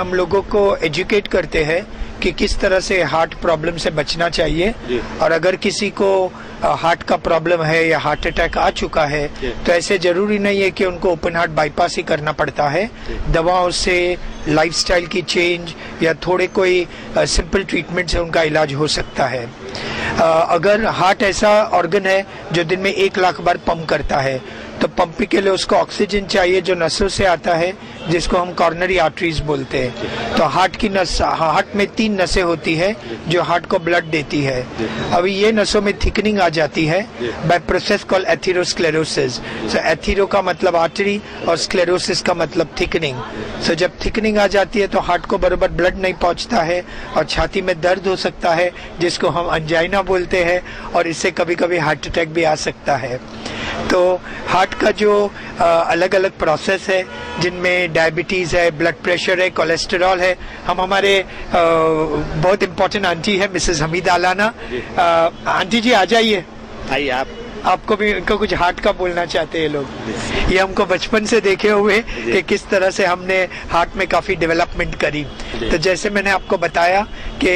हम लोगों को एजुकेट करते हैं कि किस तरह से हार्ट प्रॉब्लम से बचना चाहिए। और अगर किसी को हार्ट का प्रॉब्लम है या हार्ट अटैक आ चुका है तो ऐसे जरूरी नहीं है कि उनको ओपन हार्ट बाईपास ही करना पड़ता है। दवाओं से, लाइफस्टाइल की चेंज या थोड़े कोई सिंपल ट्रीटमेंट से उनका इलाज हो सकता है। अगर हार्ट ऐसा ऑर्गन है जो दिन में 1 लाख बार पंप करता है तो पंपिंग के लिए उसको ऑक्सीजन चाहिए जो नसों से आता है, जिसको हम कॉर्नरी आर्टरीज बोलते हैं। तो हार्ट में 3 नसें होती है जो हार्ट को ब्लड देती है। अभी ये नसों में थिकनिंग आ जाती है by process called atherosclerosis. So athero का मतलब आर्टरी और स्क्लेरोसिस का मतलब थिकनिंग। सो जब थिकनिंग आ जाती है तो हार्ट को बराबर ब्लड नहीं पहुंचता है और छाती में दर्द हो सकता है जिसको हम अंजाइना बोलते हैं, और इससे कभी कभी हार्ट अटैक भी आ सकता है। तो हार्ट का जो अलग अलग प्रोसेस है जिनमें डायबिटीज है, ब्लड प्रेशर है, कोलेस्टेरॉल है, हम हमारे बहुत इम्पोर्टेंट आंटी है मिसेस हमीदा आलाना। आंटी जी आ जाइए। आइए, आपको भी इनको कुछ हार्ट का बोलना चाहते हैं लोग। ये हमको बचपन से देखे हुए कि किस तरह से हमने हार्ट में काफी डेवलपमेंट करी। तो जैसे मैंने आपको बताया कि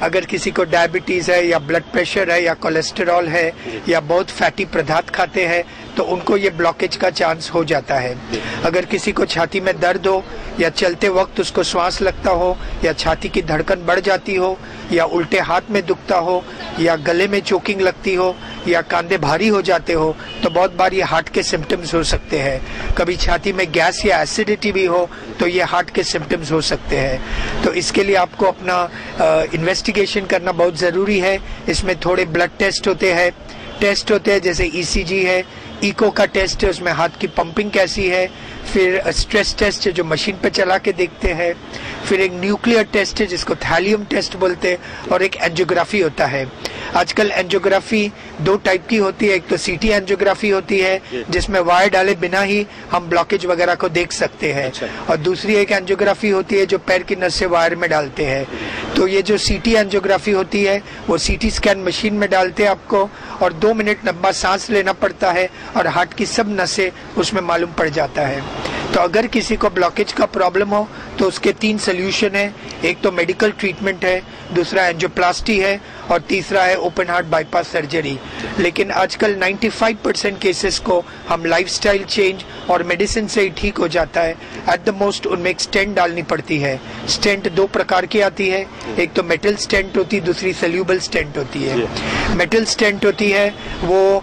अगर किसी को डायबिटीज है या ब्लड प्रेशर है या कोलेस्टेरॉल है या बहुत फैटी पदार्थ खाते हैं तो उनको ये ब्लॉकेज का चांस हो जाता है। अगर किसी को छाती में दर्द हो या चलते वक्त उसको श्वास लगता हो या छाती की धड़कन बढ़ जाती हो या उल्टे हाथ में दुखता हो या गले में चोकिंग लगती हो या कंधे भारी हो जाते हो तो बहुत बार ये हार्ट के सिम्टम्स हो सकते हैं। कभी छाती में गैस या एसिडिटी भी हो तो ये हार्ट के सिम्टम्स हो सकते हैं। तो इसके लिए आपको अपना इन्वेस्टिगेशन करना बहुत ज़रूरी है। इसमें थोड़े ब्लड टेस्ट होते हैं जैसे ECG है, इको का टेस्ट है, उसमें हाथ की पंपिंग कैसी है, फिर स्ट्रेस टेस्ट है जो मशीन पे चला के देखते हैं, फिर एक न्यूक्लियर टेस्ट है जिसको थैलियम टेस्ट बोलते हैं, और एक एंजियोग्राफी होता है। आजकल एंजियोग्राफी 2 टाइप की होती है। एक तो CT एंजियोग्राफी होती है जिसमें वायर डाले बिना ही हम ब्लॉकेज वगैरह को देख सकते हैं। और दूसरी एक एंजियोग्राफी होती है जो पैर की नस से वायर में डालते हैं। तो ये जो CT एंजियोग्राफी होती है वो CT स्कैन मशीन में डालते हैं आपको, और 2 मिनट लंबा सांस लेना पड़ता है और हार्ट की सब नसें उसमें मालूम पड़ जाता है। तो अगर किसी को ब्लॉकेज का प्रॉब्लम हो तो उसके 3 सोल्यूशन है। एक तो मेडिकल ट्रीटमेंट है, दूसरा एंजियोप्लास्टी है और तीसरा है ओपन हार्ट बाईपास सर्जरी। लेकिन आजकल 95% केसेस को हम लाइफस्टाइल चेंज और मेडिसिन से ही ठीक हो जाता है। एट द मोस्ट उनमें एक स्टेंट डालनी पड़ती है। स्टेंट 2 प्रकार की आती है, एक तो मेटल स्टेंट होती है, दूसरी सोल्यूबल स्टेंट होती है। मेटल स्टेंट होती है वो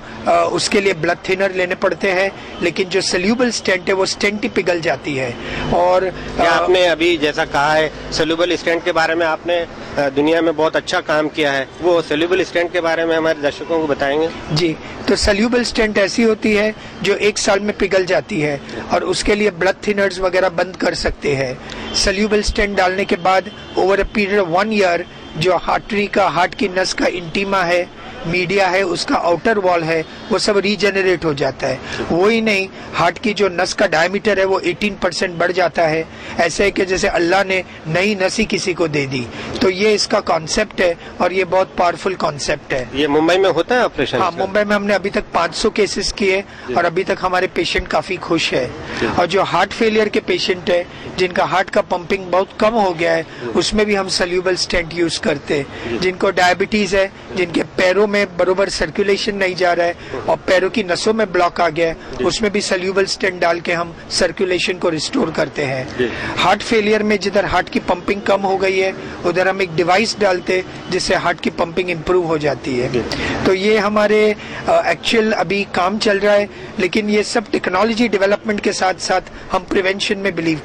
उसके लिए ब्लड थिनर लेने पड़ते हैं, लेकिन जो सोल्यूबल स्टेंट है वो स्टेंट ही पिघल जाती है। और आपने अभी जैसा कहा है सोल्यूबल स्टेंट के बारे में, आपने दुनिया में बहुत अच्छा काम किया है, वो सोल्यूबल स्टेंट के बारे में हमारे दर्शकों को बताएंगे? जी, तो सोल्यूबल स्टेंट ऐसी होती है जो 1 साल में पिघल जाती है और उसके लिए ब्लड थिनर्स वगैरह बंद कर सकते हैं। सोल्यूबल स्टेंट डालने के बाद over a period of 1 year जो हार्ट की नस का इंटीमा है, मीडिया है, उसका आउटर वॉल है, वो सब रीजेनरेट हो जाता है। वो ही नहीं, हार्ट की जो नस का डायमीटर है वो 18% बढ़ जाता है। ऐसे है कि जैसे अल्लाह ने नई नस ही किसी को दे दी। तो ये इसका कॉन्सेप्ट है और ये बहुत पावरफुल कॉन्सेप्ट है। ये मुंबई में होता है ऑपरेशन? हाँ, मुंबई में हमने अभी तक 500 केसेस किए और अभी तक हमारे पेशेंट काफी खुश है। और जो हार्ट फेलियर के पेशेंट है जिनका हार्ट का पंपिंग बहुत कम हो गया है उसमें भी हम सोल्यूबल स्टेंट यूज करते हैं। जिनको डायबिटीज है, जिनके पैरों में बरोबर सर्कुलेशन नहीं जा रहा है और पैरों की नसों में ब्लॉक आ गया है, उसमें भी सोल्यूबल स्टेंट डाल के हम सर्कुलेशन को रिस्टोर करते हैं। हार्ट फेलियर में जिधर हार्ट की पंपिंग कम हो गई है उधर हम एक डिवाइस डालते हैं जिससे हार्ट की पंपिंग इंप्रूव हो जाती है। तो ये हमारे एक्चुअल अभी काम चल रहा है, लेकिन ये सब टेक्नोलॉजी डेवलपमेंट के साथ साथ हम प्रिवेंशन में बिलीव